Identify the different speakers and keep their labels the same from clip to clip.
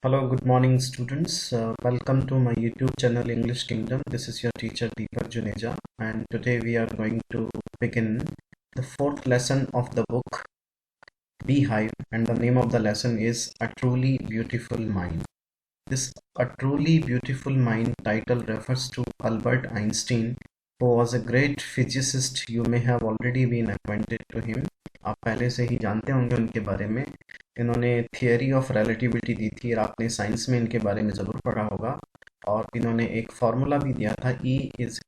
Speaker 1: Hello, good morning, students. Welcome to my YouTube channel English Kingdom. This is your teacher Deepak Juneja, and today we are going to begin the fourth lesson of the book Beehive, and the name of the lesson is A Truly Beautiful Mind. This A Truly Beautiful Mind title refers to Albert Einstein, who was a great physicist. You may have already been acquainted to him. आप पहले से ही जानते होंगे उनके बारे में। इन्होंने theory of relativity दी थी और आपने साइंस में इनके बारे में ज़रूर पढ़ा होगा। और इन्होंने एक फार्मूला भी दिया था E =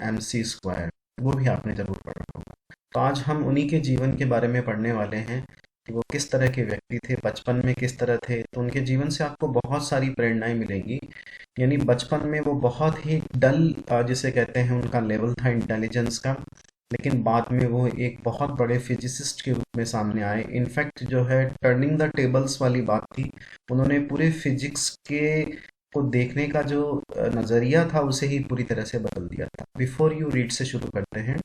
Speaker 1: mc², वो भी आपने ज़रूर पढ़ा होगा। तो आज हम उन्हीं के जीवन के बारे में पढ़ने वाले हैं कि वो किस तरह के व्यक्ति थे, बचपन में किस तरह थे। तो उनके जीवन से आपको बहुत सारी प्रेरणाएं मिलेंगी। यानी बचपन में वो बहुत ही डल, जिसे कहते हैं, उनका लेवल था इंटेलिजेंस का, लेकिन बाद में वो एक बहुत बड़े फिजिसिस्ट के रूप में सामने आए। इनफैक्ट जो है टर्निंग द टेबल्स वाली बात थी, उन्होंने पूरे फिजिक्स के को देखने का जो नज़रिया था उसे ही पूरी तरह से बदल दिया था। बिफोर यू रीड से शुरू करते हैं।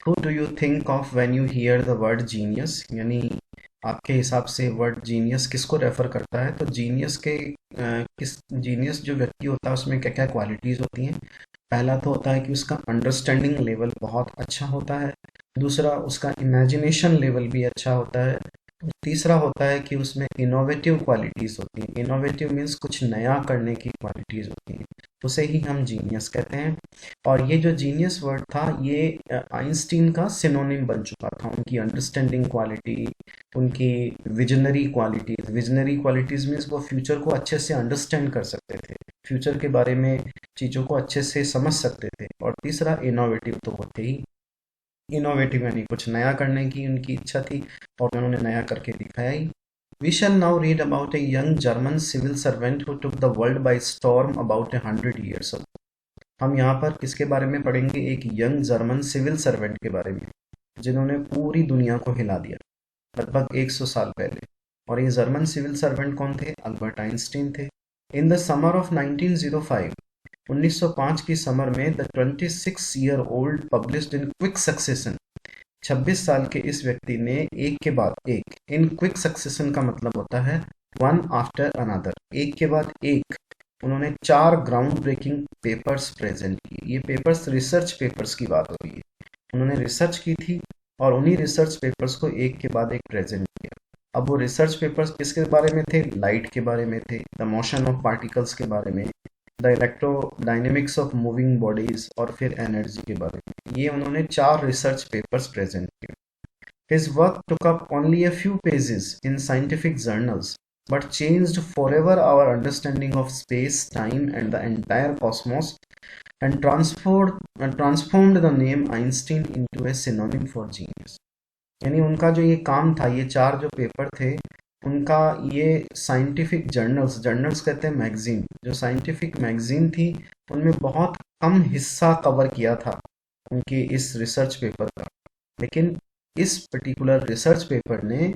Speaker 1: Who do you think of when you hear the word genius? यानी आपके हिसाब से वर्ड जीनियस किसको रेफर करता है? तो जीनियस के किस जीनियस जो व्यक्ति होता है उसमें क्या क्या क्वालिटीज़ होती हैं? पहला तो होता है कि उसका अंडरस्टैंडिंग लेवल बहुत अच्छा होता है। दूसरा, उसका इमेजिनेशन लेवल भी अच्छा होता है। तीसरा होता है कि उसमें इनोवेटिव क्वालिटीज़ होती हैं। इनोवेटिव मीन्स कुछ नया करने की क्वालिटीज़ होती हैं, उसे ही हम जीनियस कहते हैं। और ये जो जीनियस वर्ड था ये आइंस्टीन का सिनोनिम बन चुका था। उनकी अंडरस्टैंडिंग क्वालिटी, उनकी विजनरी क्वालिटीज़ मीन्स वो फ्यूचर को अच्छे से अंडरस्टैंड कर सकते थे, फ्यूचर के बारे में चीज़ों को अच्छे से समझ सकते थे। और तीसरा, इनोवेटिव तो होते ही। इनोवेटिव यानी कुछ नया करने की उनकी इच्छा थी और उन्होंने नया करके दिखाया ही। We shall now read about a young German civil servant who took the world by storm about 100 years ago. हम यहाँ पर किसके बारे में पढ़ेंगे? एक यंग जर्मन सिविल सर्वेंट के बारे में, जिन्होंने पूरी दुनिया को हिला दिया लगभग 100 साल पहले। और ये जर्मन सिविल सर्वेंट कौन थे? अल्बर्ट आइंस्टीन थे। इन द समर ऑफ 1905, 1905 की समर में the 26-year-old published in quick succession, 26 साल के इस व्यक्ति ने एक के बाद एक, इन क्विक सक्सेशन का मतलब होता है वन आफ्टर अनदर, एक के बाद एक, उन्होंने 4 ग्राउंड ब्रेकिंग पेपर्स प्रेजेंट किए। ये पेपर्स रिसर्च पेपर्स की बात हो रही है। उन्होंने रिसर्च की थी और उन्हीं रिसर्च पेपर्स को एक के बाद एक प्रेजेंट किया। अब वो रिसर्च पेपर्स किसके बारे में थे? लाइट के बारे में थे, द मोशन ऑफ पार्टिकल्स के बारे में, the electrodynamics of moving bodies, और फिर एनर्जी के बारे में। ये उन्होंने 4 रिसर्च पेपर्स प्रेजेंट किए। His work took up only a few pages in scientific journals, but changed forever our understanding of space, time, and the entire cosmos, and transformed the name Einstein into a synonym for genius. यानी उनका जो ये काम था, ये 4 जो paper थे उनका, ये साइंटिफिक जर्नल्स, जर्नल्स कहते हैं मैगजीन, जो साइंटिफिक मैगजीन थी उनमें बहुत कम हिस्सा कवर किया था उनके इस रिसर्च पेपर का। लेकिन इस पर्टिकुलर रिसर्च पेपर ने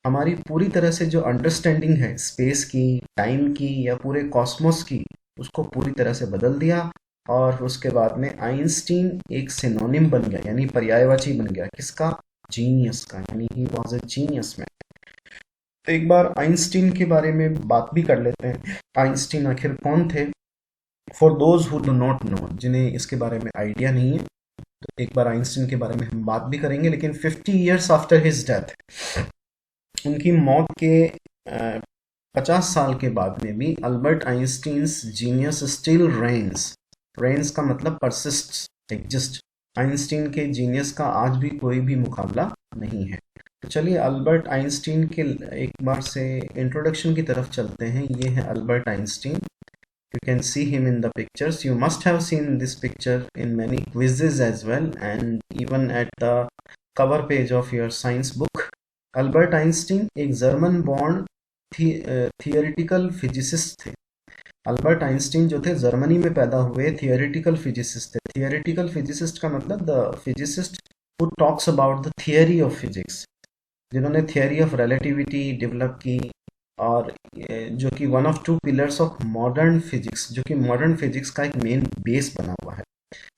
Speaker 1: हमारी पूरी तरह से जो अंडरस्टैंडिंग है स्पेस की, टाइम की, या पूरे कॉस्मोस की, उसको पूरी तरह से बदल दिया। और उसके बाद में आइंस्टीन एक सिनोनिम बन गया, यानी पर्यायवाची बन गया। किसका? जीनियस का, यानी he was a genius man. तो एक बार आइंस्टीन के बारे में बात भी कर लेते हैं। आइंस्टीन आखिर कौन थे? For those who do not know, जिन्हें इसके बारे में आइडिया नहीं है, तो एक बार आइंस्टीन के बारे में हम बात भी करेंगे। लेकिन 50 years आफ्टर हिज डेथ, उनकी मौत के 50 साल के बाद में भी Albert Einstein's genius still reigns. Reigns का मतलब परसिस्ट, एग्जिस्ट। आइंस्टीन के जीनियस का आज भी कोई भी मुकाबला नहीं है। तो चलिए अल्बर्ट आइंस्टीन के एक बार से इंट्रोडक्शन की तरफ चलते हैं। ये है Albert Einstein. You can see him in the pictures. You must have seen this picture in many quizzes as well, and even at the cover page of your science book. Albert Einstein एक German born theoretical physicist थे। Albert Einstein जो थे Germany में पैदा हुए theoretical physicist थे। Theoretical physicist का मतलब the physicist who talks about the theory of physics, जिन्होंने थियोरी ऑफ रिलेटिविटी डेवलप की, और जो कि one of 2 pillars of modern physics, जो कि मॉडर्न फिजिक्स का एक मेन बेस बना हुआ है।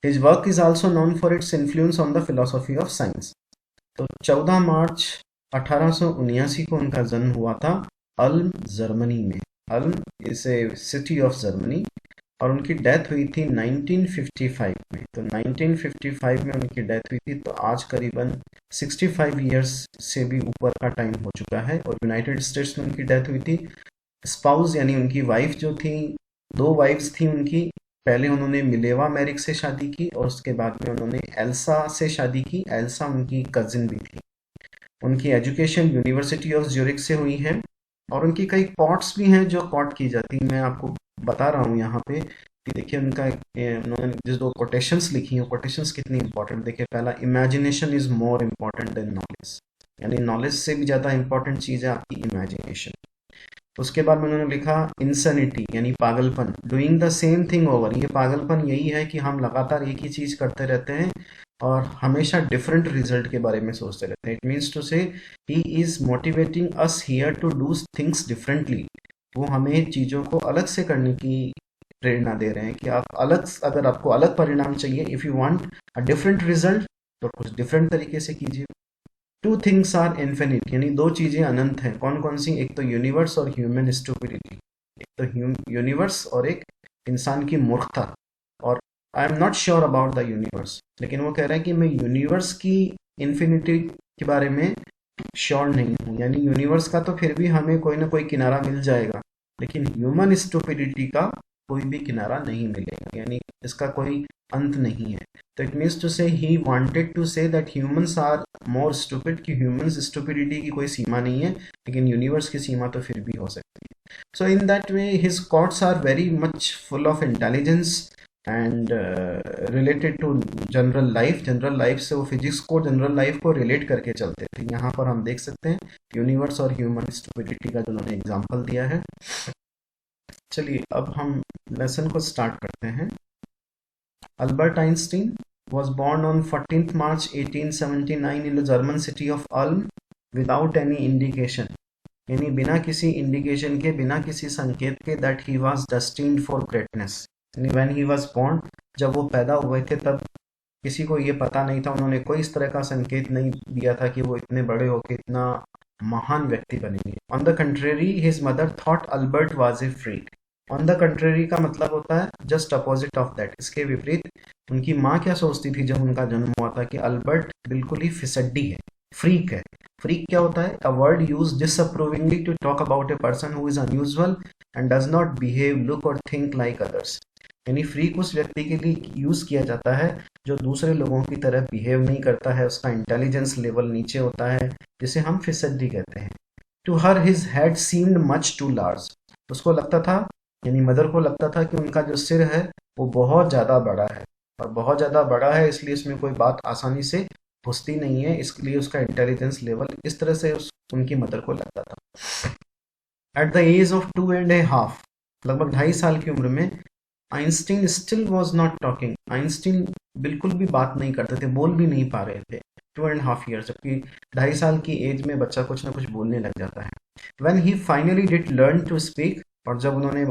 Speaker 1: His work is also known for its influence on the philosophy of science. तो 14 मार्च 1879 को उनका जन्म हुआ था अल्म, जर्मनी में। Ulm is a city of Germany, और उनकी डेथ हुई थी 1955 में। तो 1955 में उनकी डेथ हुई थी, तो आज करीबन 65 ईयर्स से भी ऊपर का टाइम हो चुका है। और यूनाइटेड स्टेट्स में उनकी डेथ हुई थी। स्पाउस यानी उनकी वाइफ जो थी, दो वाइफ्स थी उनकी। पहले उन्होंने मिलेवा मैरिक से शादी की, और उसके बाद में उन्होंने एल्सा से शादी की। एल्सा उनकी कजिन भी थी। उनकी एजुकेशन यूनिवर्सिटी ऑफ ज्यूरिख से हुई है। और उनकी कई कॉट्स भी हैं जो कॉट की जाती हैं। मैं आपको बता रहा हूँ यहाँ पे कि देखिए उनका उन्होंने जिस दो कोटेशंस लिखी हैं, कोटेशंस कितनी इंपॉर्टेंट। देखिए पहला, imagination is more important than knowledge, यानी नॉलेज से भी ज़्यादा इंपॉर्टेंट चीज़ है आपकी इमेजिनेशन। उसके बाद में उन्होंने लिखा इंसैनिटी यानी पागलपन, doing the same thing over. ये पागलपन यही है कि हम लगातार एक ही चीज़ करते रहते हैं और हमेशा डिफरेंट रिजल्ट के बारे में सोचते रहते हैं। It means to say he is motivating us here to do things differently. वो हमें चीज़ों को अलग से करने की प्रेरणा दे रहे हैं कि आप अलग, अगर आपको अलग परिणाम चाहिए, if you want a different result, तो कुछ डिफरेंट तरीके से कीजिए। टू थिंग्स आर इन्फिनिट, यानी दो चीजें अनंत हैं। कौन कौन सी? एक तो यूनिवर्स और ह्यूमन स्टुपिडिटी। एक तो यूनिवर्स और एक इंसान की मूर्खता। और I am not sure about the universe, लेकिन वो कह रहा है कि मैं यूनिवर्स की इन्फिनिटी के बारे में श्योर नहीं हूँ। यानी यूनिवर्स का तो फिर भी हमें कोई ना कोई किनारा मिल जाएगा, लेकिन ह्यूमन स्टुपिडिटी का कोई भी किनारा नहीं मिलेगा, यानी इसका कोई अंत नहीं है। तो it means to say he wanted to say that humans are more stupid, कि ह्यूमंस स्टुपिडिटी की कोई सीमा नहीं है, लेकिन यूनिवर्स की सीमा तो फिर भी हो सकती है। So in that way his quotes are very much full of intelligence and related to general life से वो फिजिक्स को, जनरल लाइफ को रिलेट करके चलते थे। यहाँ पर हम देख सकते हैं यूनिवर्स और ह्यूमन स्टुपिडिटी का जो उन्होंने एग्जाम्पल दिया है। चलिए अब हम लेसन को स्टार्ट करते हैं। Albert Einstein was born on 14th March 1879 in the German city of Ulm without any indication, यानी बिना किसी इंडिकेशन के, बिना किसी संकेत के, that he was destined for greatness। यानी when he was born, जब वो पैदा हुए थे तब किसी को ये पता नहीं था, उन्होंने कोई इस तरह का संकेत नहीं दिया था कि वो इतने बड़े होकर इतना महान व्यक्ति बनेंगे। On the contrary his mother thought Albert was a freak. On the contrary का मतलब होता है जस्ट अपोजिट ऑफ दैट, इसके विपरीत उनकी माँ क्या सोचती थी जब उनका जन्म हुआ था कि अल्बर्ट बिल्कुल ही फिसड्डी है, फ्रीक है। फ्रीक क्या होता है? A word use disapprovingly to talk about a person who is unusual and does not behave, look और थिंक लाइक अदर्स। यानी फ्रीक उस व्यक्ति के लिए यूज किया जाता है जो दूसरे लोगों की तरह बिहेव नहीं करता है, उसका इंटेलिजेंस लेवल नीचे होता है, जिसे हम फिसड्डी कहते हैं। To her his head seemed much too large. उसको लगता था, यानी मदर को लगता था कि उनका जो सिर है वो बहुत ज़्यादा बड़ा है, और बहुत ज़्यादा बड़ा है इसलिए इसमें कोई बात आसानी से घुसती नहीं है, इसलिए उसका इंटेलिजेंस लेवल इस तरह से उनकी मदर को लगता था। एट द एज ऑफ 2.5, लगभग 2.5 साल की उम्र में, Einstein still was not talking. Einstein बिल्कुल भी बात नहीं करते थे, बोल भी नहीं पा रहे थे। 2.5 years, जबकि 2.5 साल की एज में बच्चा कुछ ना कुछ बोलने लग जाता है। When he finally did learn to speak, और जब उन्होंने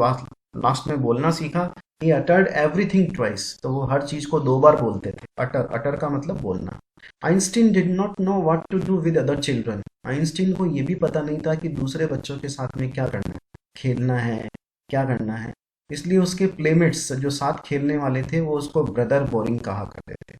Speaker 1: लास्ट में बोलना सीखा, ही अटर्ड एवरीथिंग ट्वाइस, तो वो हर चीज को 2 बार बोलते थे। अटर, अटर का मतलब बोलना। Einstein did not know what to do with other children. Einstein को ये भी पता नहीं था कि दूसरे बच्चों के साथ में क्या करना है, खेलना है, क्या करना है। इसलिए उसके प्लेमेट्स जो साथ खेलने वाले थे वो उसको ब्रदर बोरिंग कहा करते थे।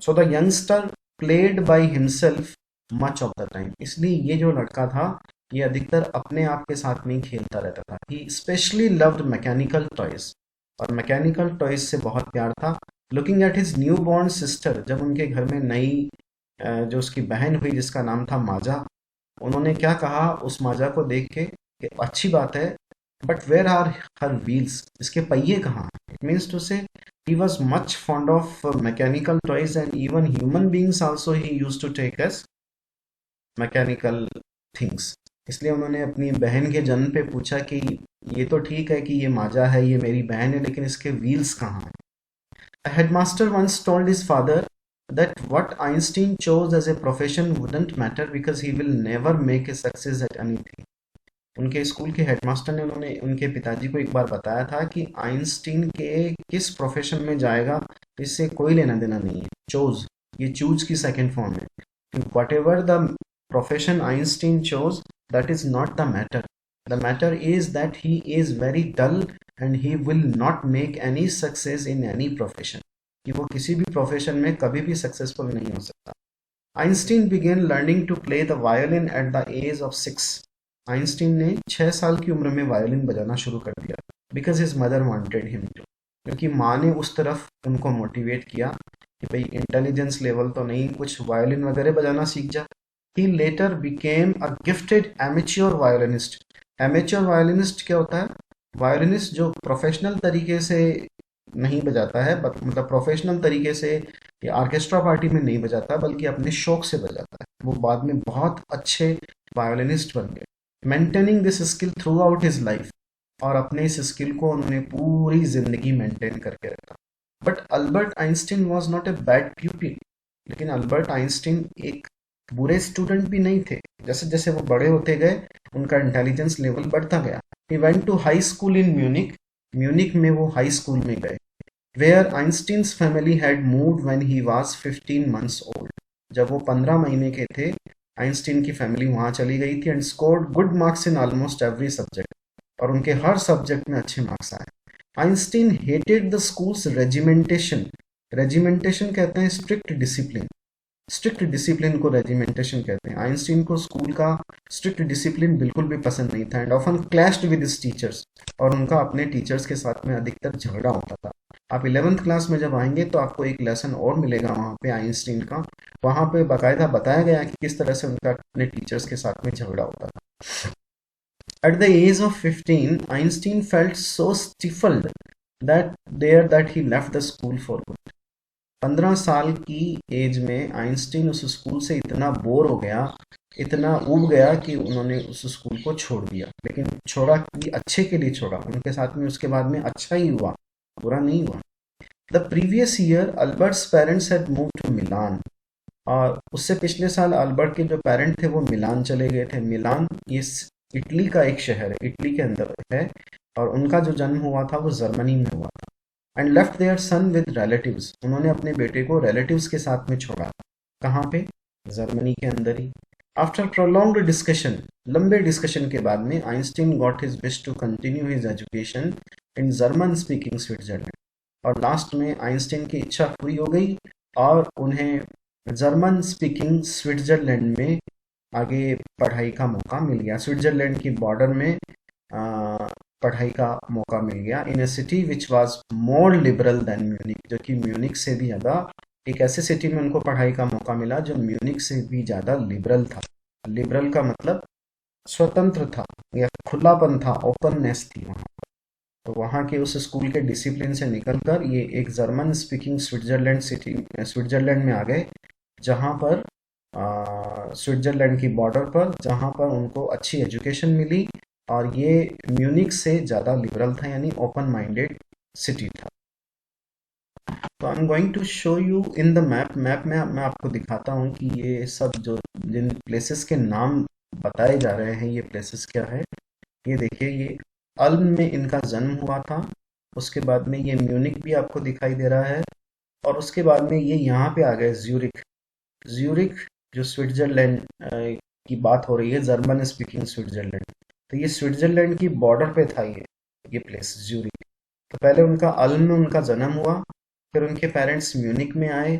Speaker 1: So the youngster played by himself much of the time. इसलिए ये जो लड़का था ये अधिकतर अपने आप के साथ में ही खेलता रहता था। ही स्पेशली लव्ड मैकेनिकल टॉयज, और मैकेनिकल टॉयज से बहुत प्यार था। Looking at his new born sister, जब उनके घर में नई जो उसकी बहन हुई जिसका नाम था माजा, उन्होंने क्या कहा उस माजा को देख के कि अच्छी बात है, but where are her wheels, इसके पहिए कहाँ हैं? It means to say he was much fond of mechanical toys and even human beings also he use to take as mechanical things. इसलिए उन्होंने अपनी बहन के जन्म पे पूछा कि ये तो ठीक है कि ये माजा है, ये मेरी बहन है, लेकिन इसके व्हील्स कहाँ हैं? A headmaster once told his father that what Einstein chose as a profession wouldn't matter because he will never make a success at anything. उनके स्कूल के हेडमास्टर ने उनके पिताजी को एक बार बताया था कि आइंस्टीन के किस प्रोफेशन में जाएगा इससे कोई लेना देना नहीं है। चोज, ये चूज की सेकंड फॉर्म है। Whatever the profession Einstein chose, that is not the matter, the matter is that he is very dull and he will not make any success in any profession, कि वो किसी भी profession में कभी भी successful नहीं हो सकता। Einstein began learning to play the violin at the age of 6। आइंस्टीन ने 6 साल की उम्र में वायोलिन बजाना शुरू कर दिया, because his mother wanted him to, क्योंकि माँ ने उस तरफ उनको मोटिवेट किया कि भाई इंटेलिजेंस लेवल तो नहीं, कुछ वायोलिन वगैरह बजाना सीख जा। He later became a gifted amateur violinist. Amateur violinist क्या होता है? वायोलिनिस्ट जो प्रोफेशनल तरीके से नहीं बजाता है, मतलब प्रोफेशनल तरीके से या ऑर्केस्ट्रा पार्टी में नहीं बजाता, बल्कि अपने शौक से बजाता है, वो बाद में बहुत अच्छे वायोलिनिस्ट बन गए। Maintaining this skill through out his life, और अपने इस स्किल को उन्होंने पूरी जिंदगी मेंटेन करके रखा। But Albert Einstein was not a bad प्यूपिल, लेकिन अल्बर्ट आइंस्टीन एक बुरे स्टूडेंट भी नहीं थे। जैसे जैसे वो बड़े होते गए, उनका इंटेलिजेंस लेवल बढ़ता गया। He went to high school in Munich. Munich में वो हाई स्कूल में गए, where Einstein's family had moved when he was 15 months old. जब वो 15 महीने के थे, आइंस्टीन की फैमिली वहां चली गई थी, and scored good marks in almost every subject, और उनके हर सब्जेक्ट में अच्छे मार्क्स आए। Einstein hated the schools regimentation. Regimentation कहते हैं स्ट्रिक्ट डिसिप्लिन। स्ट्रिक्ट डिसिप्लिन को रेजिमेंटेशन कहते हैं। आइंस्टीन को स्कूल का स्ट्रिक्ट डिसिप्लिन बिल्कुल भी पसंद नहीं था, and often clashed with his teachers, और उनका अपने टीचर्स के साथ में अधिकतर झगड़ा होता था। आप 11th क्लास में जब आएंगे तो आपको एक लेसन और मिलेगा वहाँ पे आइंस्टीन का। वहाँ पे बाकायदा बताया गया कि किस तरह से उनका अपने टीचर्स के साथ में झगड़ा होता था। At the age of 15, Einstein felt so stifled that he left the school for good. 15 साल की एज में आइंस्टीन उस स्कूल से इतना बोर हो गया, इतना ऊब गया कि उन्होंने उस स्कूल को छोड़ दिया। लेकिन छोड़ा कि अच्छे के लिए छोड़ा, उनके साथ में उसके बाद में अच्छा ही हुआ, बुरा नहीं हुआ। The previous year Albert's parents had move to Milan. और उससे पिछले साल अल्बर्ट के जो पेरेंट थे वो मिलान चले गए थे। मिलान ये इटली का एक शहर है, इटली के अंदर है, और उनका जो जन्म हुआ था वो जर्मनी में हुआ था। And left their son with relatives. उन्होंने अपने बेटे को रिलेटिव्स के साथ में छोड़ा। कहाँ पे? जर्मनी के अंदर ही। आफ्टर प्रोलॉन्ग्ड डिस्कशन, लंबे डिस्कशन के बाद में, Einstein got his wish to continue his education in German speaking Switzerland. और लास्ट में आइंस्टीन की इच्छा पूरी हो गई और उन्हें जर्मन स्पीकिंग स्विट्जरलैंड में आगे पढ़ाई का मौका मिल गया। स्विट्जरलैंड की बॉर्डर में पढ़ाई का मौका मिल गया, in a city which was more liberal than Munich, जो कि म्यूनिक से भी ज़्यादा, एक ऐसे सिटी में उनको पढ़ाई का मौका मिला जो म्यूनिक से भी ज़्यादा लिबरल था। लिबरल का मतलब स्वतंत्र था या खुलापन था, ओपननेस थी वहाँ। तो वहाँ के उस स्कूल के डिसिप्लिन से निकलकर ये एक German speaking Switzerland city, Switzerland में आ गए, जहाँ पर स्विट्जरलैंड की बॉर्डर पर, जहाँ पर उनको अच्छी एजुकेशन मिली, और ये म्यूनिक से ज़्यादा लिबरल था, यानी ओपन माइंडेड सिटी था। तो I am going to show you in the map. Map में मैं आपको दिखाता हूँ कि ये सब जो जिन प्लेसेस के नाम बताए जा रहे हैं, ये प्लेसेस क्या है। ये देखिए, ये अल्म में इनका जन्म हुआ था। उसके बाद में ये म्यूनिक भी आपको दिखाई दे रहा है, और उसके बाद में ये यहाँ पे आ गए ज्यूरिख। ज्यूरिख जो स्विट्जरलैंड की बात हो रही है, जर्मन स्पीकिंग स्विट्जरलैंड। तो ये स्विट्जरलैंड की बॉर्डर पे था ये प्लेस ज्यूरिख। तो पहले उनका अल्म में उनका जन्म हुआ, फिर उनके पेरेंट्स म्यूनिक में आए।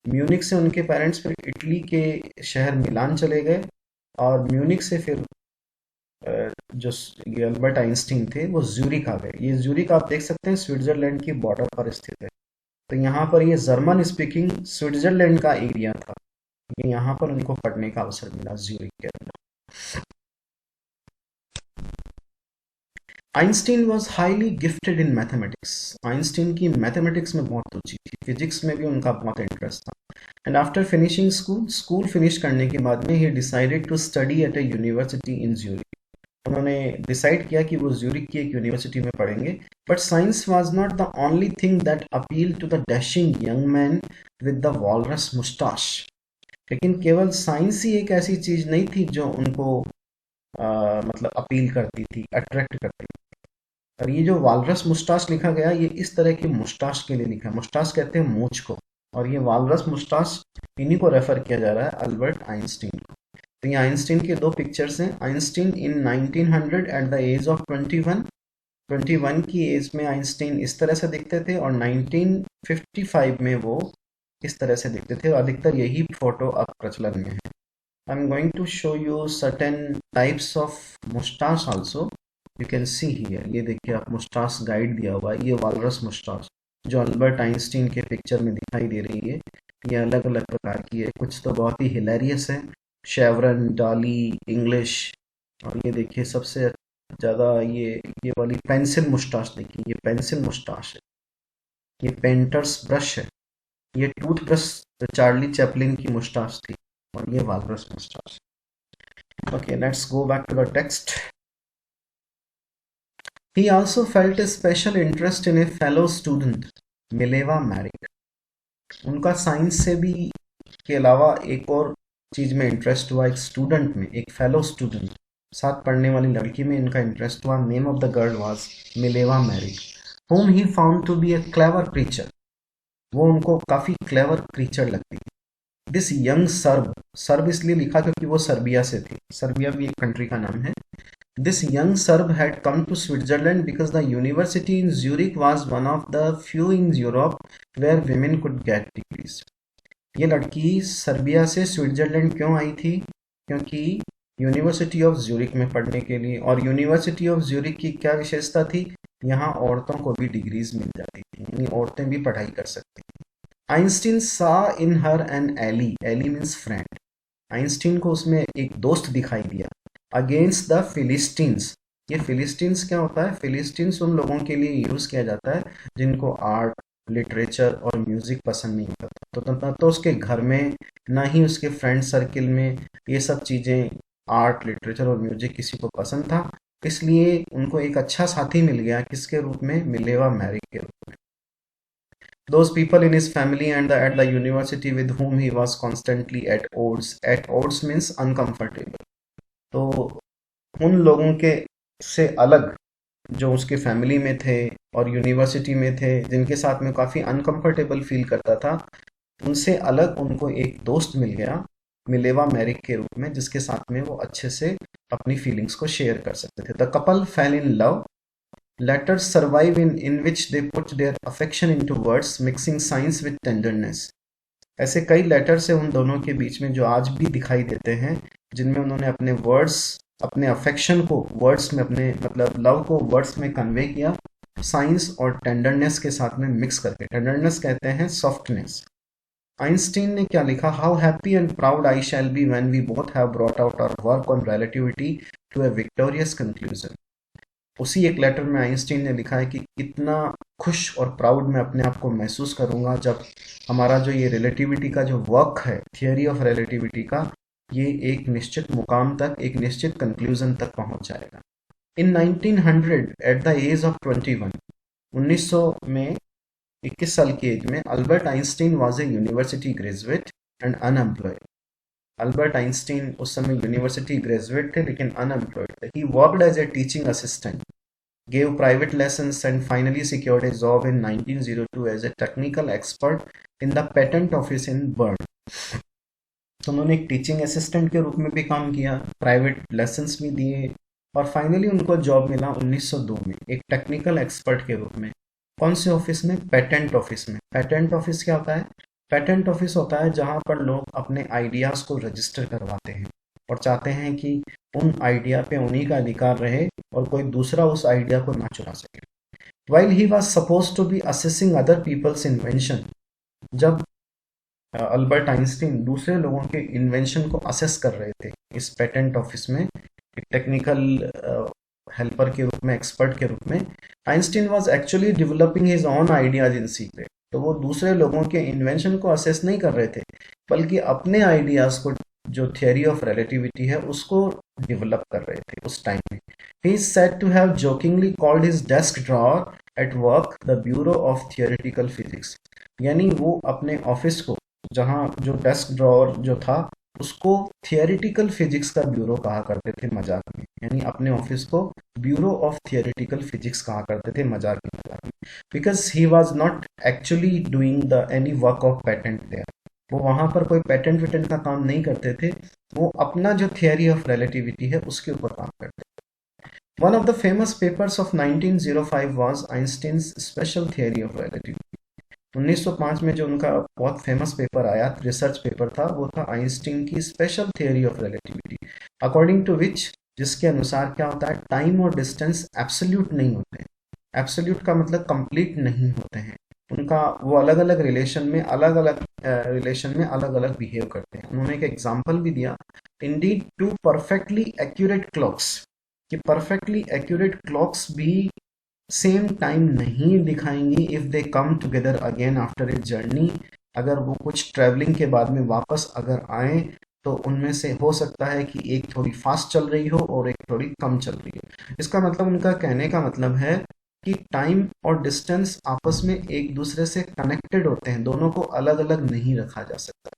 Speaker 1: म्यूनिक से उनके पेरेंट्स फिर इटली के शहर मिलान चले गए, और म्यूनिक से फिर जो ये अल्बर्ट आइंस्टीन थे वो ज्यूरिख आ गए। ये ज्यूरिख आप देख सकते हैं स्विट्जरलैंड की बॉर्डर पर स्थित है। तो यहाँ पर ये जर्मन स्पीकिंग स्विट्जरलैंड का एरिया था, यहाँ पर उनको पढ़ने का अवसर मिला ज्यूरिख के अंदर। Einstein was highly gifted in mathematics. Einstein की मैथमेटिक्स में बहुत रुचि थी, फिजिक्स में भी उनका बहुत इंटरेस्ट था। And after finishing school finish करने के बाद में ही decided to study at a university in Zurich. उन्होंने डिसाइड किया कि वो ज्यूरिख की एक यूनिवर्सिटी में पढ़ेंगे। But science was not the only thing that appeal to the dashing young man with the walrus moustache. लेकिन केवल साइंस ही एक ऐसी चीज नहीं थी जो उनको मतलब अपील करती थी, अट्रैक्ट करती थी। और ये जो वालरस मुस्टाश लिखा गया, ये इस तरह की मुस्टाश के लिए लिखा है। मुस्टाश कहते हैं मूंछ को, और ये वालरस मुस्टाश इन्हीं को रेफर किया जा रहा है, अल्बर्ट आइंस्टीन को। तो ये आइंस्टीन के दो पिक्चर्स हैं। Einstein in 1900 at the age of 21 की एज में आइंस्टीन इस तरह से दिखते थे, और 1955 में वो इस तरह से दिखते थे। अधिकतर यही फोटो अब प्रचलन में है। I am going to show you certain types of moustache also, you can see here. ये देखिए, आप मुस्टाश गाइड दिया हुआ है, ये वालरस मुस्टाश जो अल्बर्ट आइंस्टीन के पिक्चर में दिखाई दे रही है। ये अलग अलग प्रकार की है, कुछ तो बहुत ही हिलेरियस है, शेवरन, डाली, इंग्लिश। और ये देखिए सबसे ज़्यादा ये वाली पेंसिल मुस्टाश देखिए, ये पेंसिल मुस्टाश है, ये पेंटर्स ब्रश है, ये टूथ ब्रश चार्ली चैपलिन की मुस्टाश थी, और ये walrus moustache. Okay, let's go back to the text. He also felt a special interest in a fellow student, Mileva Maric. उनका साइंस से भी के अलावा एक और चीज में इंटरेस्ट हुआ, एक स्टूडेंट में, एक फेलो स्टूडेंट, साथ पढ़ने वाली लड़की में इनका इंटरेस्ट हुआ। Name of the girl was Mileva Maric, whom he found to be a clever creature। वो उनको काफी क्लेवर क्रीचर लगती है। दिस यंग सर्ब, सर्ब इसलिए लिखा क्योंकि वो सर्बिया से थी, सर्बिया भी एक कंट्री का नाम है। This young Serb had come to Switzerland because the university in Zurich was one of the few in Europe where women could get degrees। ये लड़की सर्बिया से स्विट्जरलैंड क्यों आई थी? क्योंकि यूनिवर्सिटी ऑफ ज्यूरिक में पढ़ने के लिए। और यूनिवर्सिटी ऑफ ज्यूरिक की क्या विशेषता थी? यहाँ औरतों को भी डिग्रीज मिल जाती थी, यानी औरतें भी पढ़ाई कर सकती थी। Einstein saw in her an ally, ally means friend. Einstein को उसमें एक दोस्त दिखाई दिया। अगेंस्ट द फिलिस्टीन्स, ये फिलिस्टीन्स क्या होता है? फिलिस्टीन्स उन लोगों के लिए यूज किया जाता है जिनको आर्ट, लिटरेचर और म्यूजिक पसंद नहीं होता था। तो ना तो उसके घर में, ना ही उसके फ्रेंड सर्किल में ये सब चीजें, आर्ट, लिटरेचर और म्यूजिक किसी को पसंद था। इसलिए उनको एक अच्छा साथी मिल गया, किसके रूप में? मिलेवा मैरिक के रूप में। Those people in his family and at the university with whom he was constantly at odds, at odds means uncomfortable। तो उन लोगों के से अलग जो उसके फैमिली में थे और यूनिवर्सिटी में थे, जिनके साथ में काफ़ी अनकंफर्टेबल फील करता था, उनसे अलग उनको एक दोस्त मिल गया मिलेवा मैरिक के रूप में, जिसके साथ में वो अच्छे से अपनी फीलिंग्स को शेयर कर सकते थे। The couple fail in love, letters survive in which they put their affection into words, mixing science with tenderness। ऐसे कई लेटर्स हैं उन दोनों के बीच में जो आज भी दिखाई देते हैं, जिनमें उन्होंने अपने वर्ड्स, अपने अफेक्शन को वर्ड्स में, अपने मतलब लव को वर्ड्स में कन्वे किया, साइंस और टेंडरनेस के साथ में मिक्स करके। टेंडरनेस कहते हैं सॉफ्टनेस। आइंस्टीन ने क्या लिखा? How happy and proud I shall be when we both have brought out our work on relativity to a victorious conclusion. उसी एक लेटर में आइंस्टीन ने लिखा है कि कितना खुश और प्राउड मैं अपने आप को महसूस करूंगा जब हमारा जो ये रिलेटिविटी का जो वर्क है, थियोरी ऑफ रिलेटिविटी का, ये एक निश्चित मुकाम तक, एक निश्चित कंक्लूजन तक पहुंच जाएगा। In 1900 at the age of 21, 1900 में 21 साल की एज में, Albert Einstein was a university graduate and unemployed. Albert Einstein उस समय यूनिवर्सिटी ग्रेजुएट थे लेकिन अनएम्प्लॉयड थे। He worked as a teaching assistant, gave private lessons and finally secured a job in 1902 as a technical expert in the patent office in Bern। तो उन्होंने एक teaching assistant के रूप में भी काम किया, प्राइवेट लेसन्स भी दिए, और फाइनली उनको जॉब मिला 1902 में एक टेक्निकल एक्सपर्ट के रूप में। कौन से ऑफिस में? पेटेंट ऑफिस में। पेटेंट ऑफिस क्या होता है? पेटेंट ऑफिस होता है जहां पर लोग अपने आइडियाज को रजिस्टर करवाते हैं और चाहते हैं कि उन आइडिया पे उन्हीं का अधिकार रहे और कोई दूसरा उस आइडिया को ना चुरा सके। While he was supposed to be assessing other people's invention, जब अल्बर्ट आइंस्टीन दूसरे लोगों के इन्वेंशन को असेस कर रहे थे इस पेटेंट ऑफिस में, एक टेक्निकल हेल्पर के रूप में, एक्सपर्ट के रूप में, Einstein was actually developing his own ideas in secret. तो वो दूसरे लोगों के इन्वेंशन को असेस नहीं कर रहे थे, बल्कि अपने आइडियाज को, जो थियोरी ऑफ रिलेटिविटी है, उसको डेवलप कर रहे थे उस टाइम में। He is said to have jokingly called his desk drawer at work the bureau of theoretical physics. यानी वो अपने ऑफिस को, जहाँ जो डेस्क ड्रॉअर जो था, उसको थियोरेटिकल फिजिक्स का ब्यूरो कहा करते थे मजाक में। यानी अपने ऑफिस को ब्यूरो ऑफ थियोरेटिकल फिजिक्स कहा करते थे मजाक में, because he was not actually doing the any work of patent there. वो वहाँ पर कोई पेटेंट वेटेंट का काम नहीं करते थे, वो अपना जो थियरी ऑफ रिलेटिविटी है उसके ऊपर काम करते थे। One of the famous papers of 1905 was Einstein's special theory of relativity. 1905 में जो उनका बहुत फेमस पेपर आया, रिसर्च पेपर था, वो था आइंस्टीन की special theory of relativity, according to which, जिसके अनुसार क्या होता है, टाइम और डिस्टेंस एब्सोल्यूट नहीं होते हैं। एब्सोल्यूट का मतलब कंप्लीट नहीं होते हैं। उनका वो अलग अलग रिलेशन में अलग अलग बिहेव करते हैं। उन्होंने एक एग्जाम्पल भी दिया, indeed two perfectly accurate clocks, कि परफेक्टली एक्यूरेट क्लॉक्स भी सेम टाइम नहीं दिखाएंगी if they come together again after a journey. अगर वो कुछ ट्रैवलिंग के बाद में वापस अगर आए तो उनमें से हो सकता है कि एक थोड़ी फास्ट चल रही हो और एक थोड़ी कम चल रही हो। इसका मतलब, उनका कहने का मतलब है कि टाइम और डिस्टेंस आपस में एक दूसरे से कनेक्टेड होते हैं, दोनों को अलग अलग नहीं रखा जा सकता।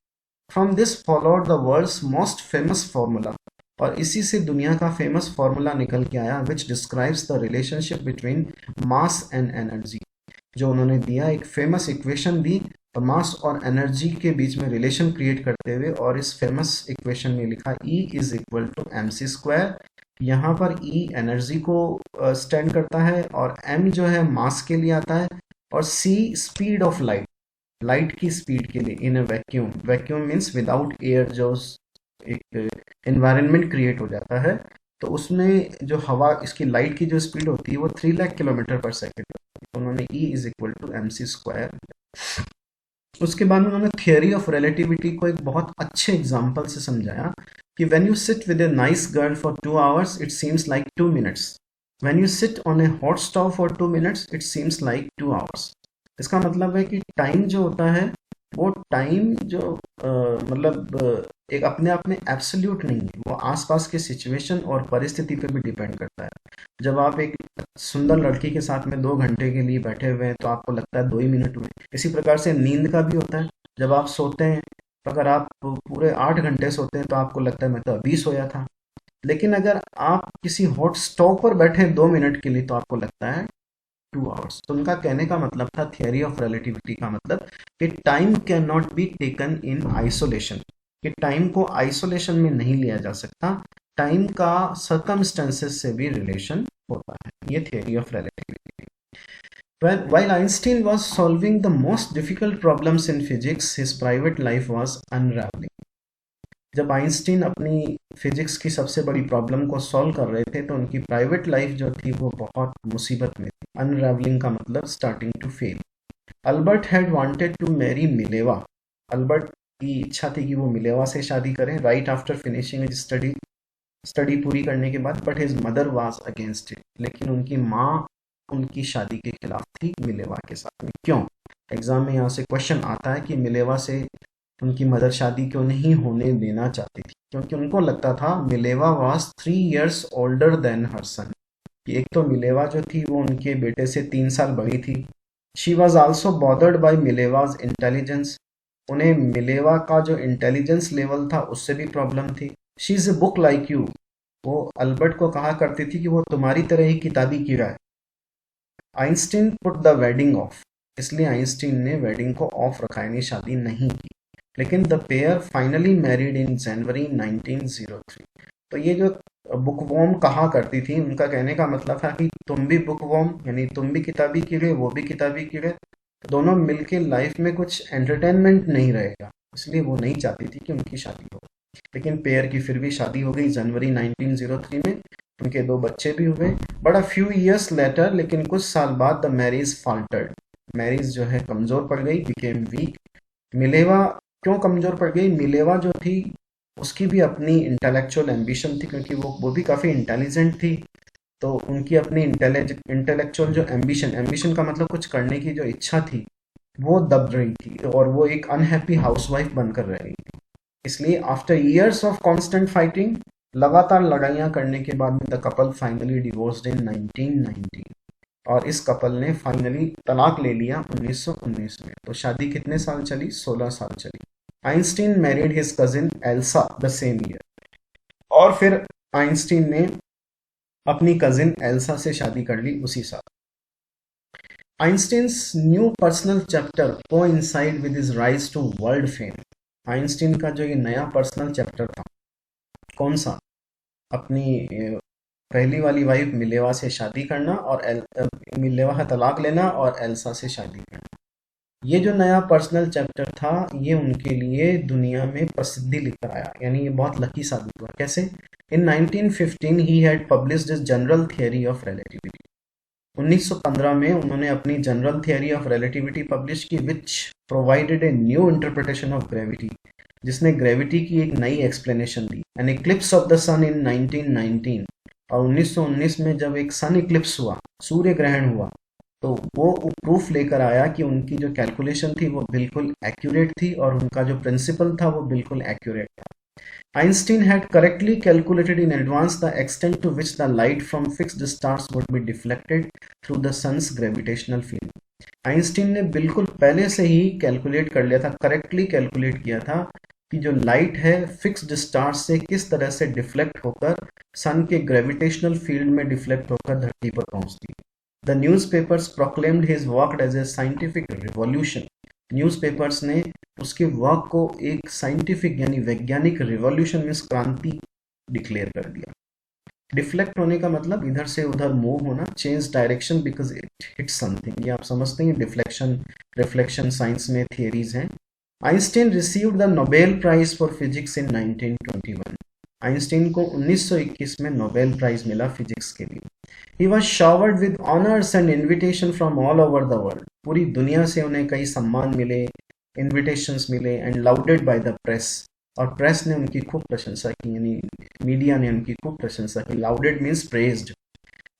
Speaker 1: From this followed the world's most famous formula, और इसी से दुनिया का फेमस फॉर्मूला निकल के आया, which describes the relationship between mass and energy. जो उन्होंने दिया, एक फेमस इक्वेशन दी मास और एनर्जी के बीच में रिलेशन क्रिएट करते हुए, और इस फेमस इक्वेशन में लिखा E is equal to M C square. यहाँ पर E एनर्जी को स्टैंड करता है, और M जो है मास के लिए आता है, और C speed of light, light की स्पीड के लिए in a vacuum. Vacuum means without air, जो एक एनवायरनमेंट क्रिएट हो जाता है, तो उसमें जो हवा, इसकी लाइट की जो स्पीड होती है वो 3 लाख किलोमीटर पर सेकेंड होती है। उन्होंने E is equal to M C square. उसके बाद उन्होंने थियरी ऑफ रिलेटिविटी को एक बहुत अच्छे एग्जाम्पल से समझाया कि when you sit with a nice girl for 2 hours it seems like 2 minutes, when you sit on A hot stove for 2 minutes it seems like 2 hours। इसका मतलब है कि टाइम जो होता है, वो टाइम जो एक अपने आप में एब्सोल्यूट नहीं है, वो आसपास के सिचुएशन और परिस्थिति पे भी डिपेंड करता है। जब आप एक सुंदर लड़की के साथ में 2 घंटे के लिए बैठे हुए हैं तो आपको लगता है 2 ही मिनट हुए। इसी प्रकार से नींद का भी होता है, जब आप सोते हैं तो अगर आप पूरे 8 घंटे सोते हैं तो आपको लगता है मैं तो अभी सोया था। लेकिन अगर आप किसी हॉट स्टोव पर बैठे 2 मिनट के लिए तो आपको लगता है 2 hours। तो उनका कहने का मतलब था, थियरी ऑफ रिलेटिविटी का मतलब, कि time can not be taken in isolation, कि टाइम को आइसोलेशन में नहीं लिया जा सकता, टाइम का सर्कमस्टेंसेस से भी रिलेशन होता है। ये theory of relativity. While Einstein was solving the most difficult problems in physics, his private life was unraveling. जब आइंस्टीन अपनी फिजिक्स की सबसे बड़ी प्रॉब्लम को सॉल्व कर रहे थे तो उनकी प्राइवेट लाइफ जो थी वो बहुत मुसीबत में थी। अनरेवलिंग का मतलब starting to fail. Albert had wanted to marry Mileva. अल्बर्ट की इच्छा थी कि वो मिलेवा से शादी करें, right after finishing his study, study पूरी करने के बाद, but his mother was against it. लेकिन उनकी माँ उनकी शादी के खिलाफ थी मिलेवा के साथ में। क्यों? एग्जाम में यहाँ से क्वेश्चन आता है कि मिलेवा से उनकी मदर शादी क्यों नहीं होने देना चाहती थी, क्योंकि उनको लगता था Mileva was 3 years older than her son, कि एक तो मिलेवा जो थी वो उनके बेटे से 3 साल बड़ी थी। She was also bothered by Mileva's intelligence, उन्हें मिलेवा का जो इंटेलिजेंस लेवल था उससे भी प्रॉब्लम थी। She is a book like you, वो अल्बर्ट को कहा करती थी कि वो तुम्हारी तरह ही किताबी कीड़ा है। Einstein put the wedding off, इसलिए आइंस्टीन ने वेडिंग को ऑफ रखा, यानी शादी नहीं की। लेकिन the pair finally married in January 1903। तो ये जो बुकवॉर्म कहा करती थी, उनका कहने का मतलब था कि तुम भी बुकवॉर्म, यानी तुम भी किताबी कीड़े, वो भी किताबी कीड़े, दोनों मिलके लाइफ में कुछ एंटरटेनमेंट नहीं रहेगा, इसलिए वो नहीं चाहती थी कि उनकी शादी हो। लेकिन पेयर की फिर भी शादी हो गई जनवरी 1903 में। उनके 2 बच्चे भी हुए। But a few years later, लेकिन कुछ साल बाद, द मैरिज फाल्टर्ड, मैरिज जो है कमजोर पड़ गई, बिकेम वीक। मिलेवा क्यों कमजोर पड़ गई? मिलेवा जो थी उसकी भी अपनी इंटेलेक्चुअल एम्बिशन थी, क्योंकि वो भी काफ़ी इंटेलिजेंट थी। तो उनकी अपनी इंटेलेक्चुअल जो एम्बिशन, एम्बिशन का मतलब कुछ करने की जो इच्छा थी, वो दब रही थी और वो एक अनहैप्पी हाउसवाइफ बनकर रह रही थी। इसलिए after years of constant fighting, लगातार लड़ाइयाँ करने के बाद में, द कपल फाइनली डिवोर्स्ड इन 1919, और इस कपल ने फाइनली तलाक ले लिया 1919 में। तो शादी कितने साल चली? 16 साल चली। Einstein married his cousin Elsa the same year, और फिर आइंस्टीन ने अपनी कजिन एल्सा से शादी कर ली उसी साल। Einstein's new personal chapter coincide with his rise to world fame. Einstein का जो ये नया पर्सनल चैप्टर था, कौन सा, अपनी पहली वाली वाइफ मिलेवा से शादी करना और मिलेवा का तलाक लेना और एल्सा से शादी करना, ये जो नया पर्सनल चैप्टर था ये उनके लिए दुनिया में प्रसिद्धि लेकर आया। यानी ये बहुत लकी साबित हुआ। कैसे? In 1915 he had published his general theory of relativity. 1915 में उन्होंने अपनी general theory of relativity publish की, which provided a new interpretation of gravity, जिसने ग्रेविटी की एक नई एक्सप्लेनेशन दी। An eclipse of the sun in 1919, और 1919 में जब एक सन इक्लिप्स हुआ, सूर्य ग्रहण हुआ, तो वो प्रूफ लेकर आया कि उनकी जो कैलकुलेशन थी वो बिल्कुल एक्यूरेट थी और उनका जो प्रिंसिपल था वो बिल्कुल एक्यूरेट था। Einstein had correctly calculated in advance the extent to which the light from fixed stars would be deflected through the sun's gravitational field. Einstein ने बिल्कुल पहले से ही कैलकुलेट कर लिया था, करेक्टली कैलकुलेट किया था कि जो लाइट है फिक्स्ड स्टार से किस तरह से डिफ्लेक्ट होकर सन के ग्रेविटेशनल फील्ड में डिफ्लेक्ट होकर धरती पर पहुंचती है। The newspapers proclaimed his work as a scientific revolution. Newspapers ने उसके वर्क को एक साइंटिफिक यानी वैज्ञानिक रिवॉल्यूशन मीन्स क्रांति डिक्लेयर कर दिया। डिफ्लेक्ट होने का मतलब इधर से उधर मूव होना, change direction because it hit something, ये आप समझते हैं। डिफ्लेक्शन रिफ्लेक्शन साइंस में थियरीज हैं। Einstein received the Nobel prize for physics in 1921। Einstein को 1921 में नोबेल प्राइज मिला फिजिक्स के लिए। He was showered with honors and invitation from all over the world. पूरी दुनिया से उन्हें कई सम्मान मिले, इनविटेशंस मिले, एंड लाउडेड बाय द प्रेस, और प्रेस ने उनकी खूब प्रशंसा की, यानी मीडिया ने उनकी खूब प्रशंसा की। Lauded means praised.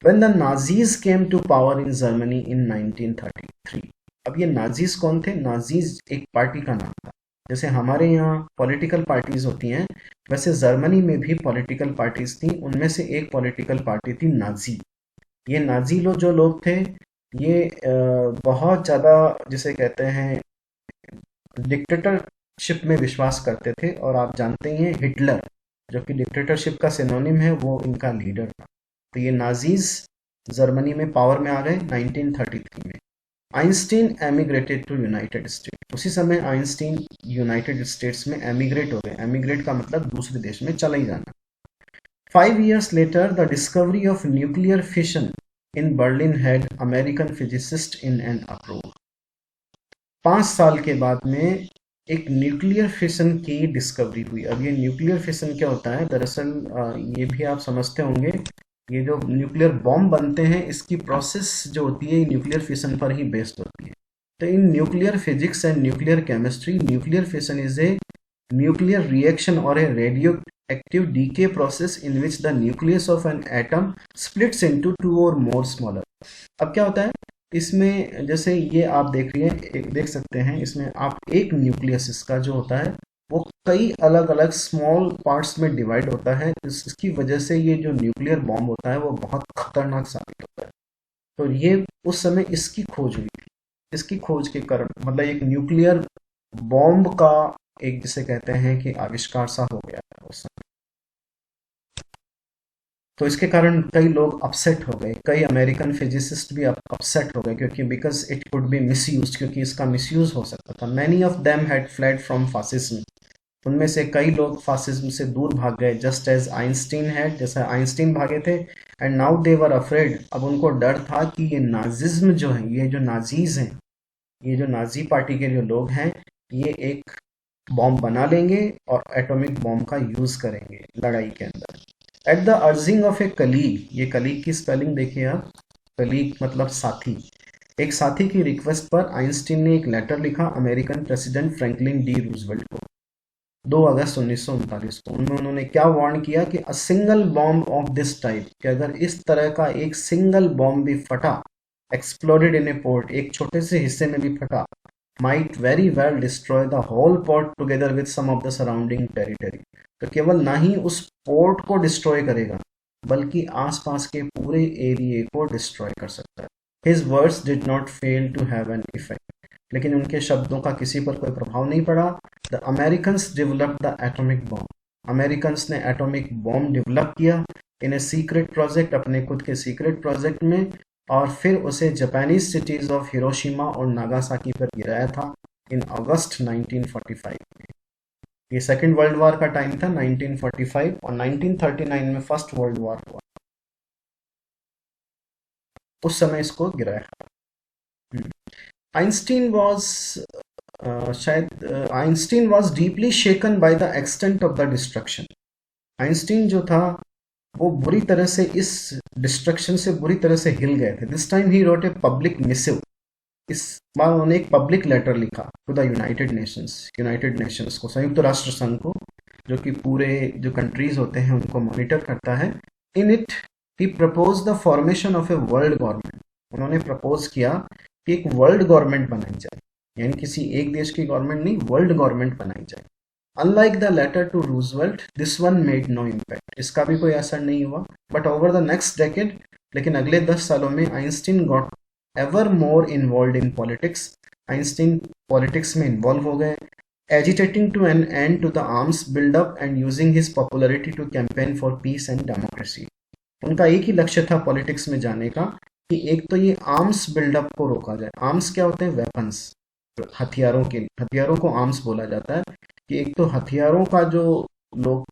Speaker 1: When the Nazis came to power in Germany in 1933. अब ये नाजीज कौन थे? नाजीज एक पार्टी का नाम था। जैसे हमारे यहाँ पॉलिटिकल पार्टीज होती हैं, वैसे जर्मनी में भी पॉलिटिकल पार्टीज थी। उनमें से एक पॉलिटिकल पार्टी थी नाजी। ये नाजी जो लोग थे, ये बहुत ज़्यादा जिसे कहते हैं डिक्टेटरशिप में विश्वास करते थे। और आप जानते ही हैं हिटलर, जो कि डिक्टेटरशिप का सिनोनिम है, वो इनका लीडर था। तो ये नाजीज जर्मनी में पावर में आ गए 1933 में। Einstein emigrated to United State. उसी समय आइंस्टीन यूनाइटेड स्टेट्स में एमिग्रेट हो गए। एमिग्रेट का मतलब दूसरे देश में चला ही जाना। 5 years later, the discovery of nuclear fission in Berlin had American physicists in an uproar. 5 साल के बाद में एक न्यूक्लियर फिशन की डिस्कवरी हुई। अब ये न्यूक्लियर फिशन क्या होता है? दरअसल ये भी आप समझते होंगे, ये जो न्यूक्लियर बॉम्ब बनते हैं इसकी प्रोसेस जो होती है न्यूक्लियर फिशन पर ही बेस्ड होती है। तो in nuclear physics and nuclear chemistry, nuclear fission is a nuclear reaction or a radioactive decay process in which the nucleus of an atom splits into two or more smaller. अब क्या होता है इसमें? जैसे ये आप देख सकते हैं, इसमें आप एक न्यूक्लियस इसका जो होता है वो कई अलग अलग स्मॉल पार्ट्स में डिवाइड होता है। इसकी वजह से ये जो न्यूक्लियर बॉम्ब होता है वो बहुत खतरनाक साबित होता है। तो ये उस समय इसकी खोज हुई थी। इसकी खोज के कारण मतलब एक न्यूक्लियर बॉम्ब का एक जिसे कहते हैं कि आविष्कार सा हो गया था उस समय। तो इसके कारण कई लोग अपसेट हो गए, कई अमेरिकन फिजिसिस्ट भी अपसेट हो गए, क्योंकि because it could be misuse, क्योंकि इसका मिसयूज हो सकता था। Many of them had fled from fascism. उनमें से कई लोग फासिज्म से दूर भाग गए, जस्ट एज आइंस्टीन हैड, जैसा आइंस्टीन भागे थे। And now they were afraid, अब उनको डर था कि ये नाजिज्म जो है, ये जो नाजीज हैं, ये जो नाजी पार्टी के जो लोग हैं, ये एक बॉम्ब बना लेंगे और एटॉमिक बॉम्ब का यूज करेंगे लड़ाई के अंदर। At the urging of a colleague, ये कलीग की स्पेलिंग देखिए आप, कलीग मतलब साथी। एक साथी की रिक्वेस्ट पर आइंस्टीन ने एक लेटर लिखा American president Franklin D Roosevelt को 2 अगस्त 1939 को। उनमें उन्होंने क्या वार्न किया कि a single bomb of this type, कि अगर इस तरह का एक सिंगल बॉम्ब भी फटा, एक्सप्लोडेड इन ए पोर्ट, एक छोटे से हिस्से में भी फटा, might very well destroy the whole port together with some of the surrounding territory. तो केवल ना ही उस पोर्ट को डिस्ट्रॉय करेगा बल्कि आसपास के पूरे एरिया को डिस्ट्रॉय कर सकता है। His words did not fail to have an effect. लेकिन उनके शब्दों का किसी पर कोई प्रभाव नहीं पड़ा। The Americans developed the atomic bomb. Americans ने एटॉमिक बॉम्ब डेवलप किया इन ए सीक्रेट प्रोजेक्ट, अपने खुद के सीक्रेट प्रोजेक्ट में, और फिर उसे जापानीज सिटीज ऑफ हिरोशिमा और नागासाकी पर गिराया था इन अगस्त 1945 में। ये सेकेंड वर्ल्ड वॉर का टाइम था 1945, और 1939 में फर्स्ट वर्ल्ड वॉर हुआ, उस समय इसको गिराया। आइंस्टीन वॉज शायद Einstein was deeply shaken by the extent of the destruction. Einstein जो था वो बुरी तरह से इस डिस्ट्रक्शन से बुरी तरह से हिल गए थे। This time he wrote a public massive. इस बार उन्होंने एक पब्लिक लेटर लिखा टू द यूनाइटेड नेशंस को, संयुक्त राष्ट्र संघ को, जो कि पूरे जो कंट्रीज होते हैं उनको मॉनिटर करता है। In it he propose the formation of a world government. उन्होंने प्रपोज किया कि एक वर्ल्ड गवर्नमेंट बनाई जाए, यानी किसी एक देश की गवर्नमेंट नहीं, वर्ल्ड गवर्नमेंट बनाई जाए। Unlike the letter to Roosevelt, this one made no impact. इसका भी कोई असर नहीं हुआ। But over the next decade, लेकिन अगले 10 सालों में Einstein got ever more involve in politics. Einstein politics में इन्वॉल्व हो गए, agitating to an end to the arms buildup and using his popularity to campaign for peace and democracy. उनका एक ही लक्ष्य था पॉलिटिक्स में जाने का, कि एक तो ये आर्म्स बिल्डअप को रोका जाए। आर्म्स क्या होते हैं? वेपन्स, हथियारों को आर्म्स बोला जाता है। कि एक तो हथियारों का जो लोग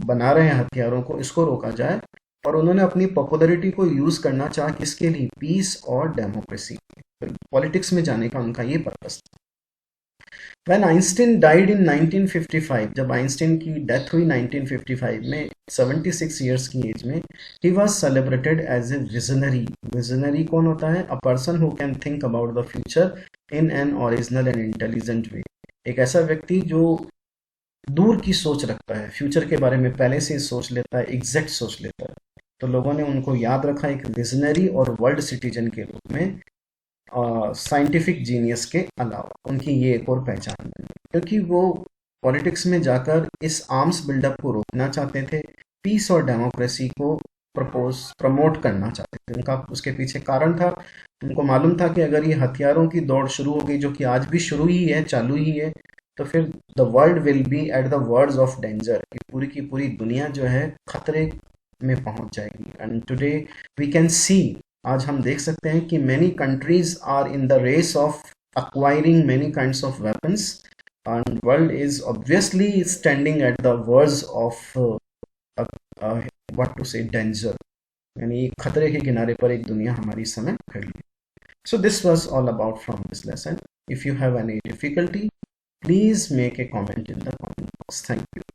Speaker 1: बना रहे हैं हथियारों को, इसको रोका जाए। और उन्होंने अपनी पॉपुलरिटी को यूज करना चाहा, किसके लिए? पीस और डेमोक्रेसी। पॉलिटिक्स में जाने का उनका ये पर्पस था। When आइंस्टीन डाइड इन 1955, जब आइंस्टीन की डेथ हुई 1955 में 76 ईयर्स की एज में, he was celebrated as a visionary. Visionary कौन होता है? A person who can think about the future in an original and intelligent way. एक ऐसा व्यक्ति जो दूर की सोच रखता है, फ्यूचर के बारे में पहले से सोच लेता है, एग्जैक्ट सोच लेता है। तो लोगों ने उनको याद रखा एक विजनरी और वर्ल्ड सिटीजन के रूप में, साइंटिफिक जीनियस के अलावा। उनकी ये एक और पहचान बनी, क्योंकि वो पॉलिटिक्स में जाकर इस आर्म्स बिल्डअप को रोकना चाहते थे, पीस और डेमोक्रेसी को प्रमोट करना चाहते थे। उनका उसके पीछे कारण था, उनको मालूम था कि अगर ये हथियारों की दौड़ शुरू हो गई, जो कि आज भी शुरू ही है, चालू ही है, तो फिर the world will be at the words of danger. पूरी की पूरी दुनिया जो है खतरे में पहुंच जाएगी। And today we can see, आज हम देख सकते हैं कि many countries are in the race of acquiring many kinds of weapons, and world is obviously standing at the verge of what to say danger, यानी खतरे के किनारे पर एक दुनिया हमारी समय खड़ी है। So this was all about from this lesson. If you have any difficulty, please make a comment in the comment box. Thank you.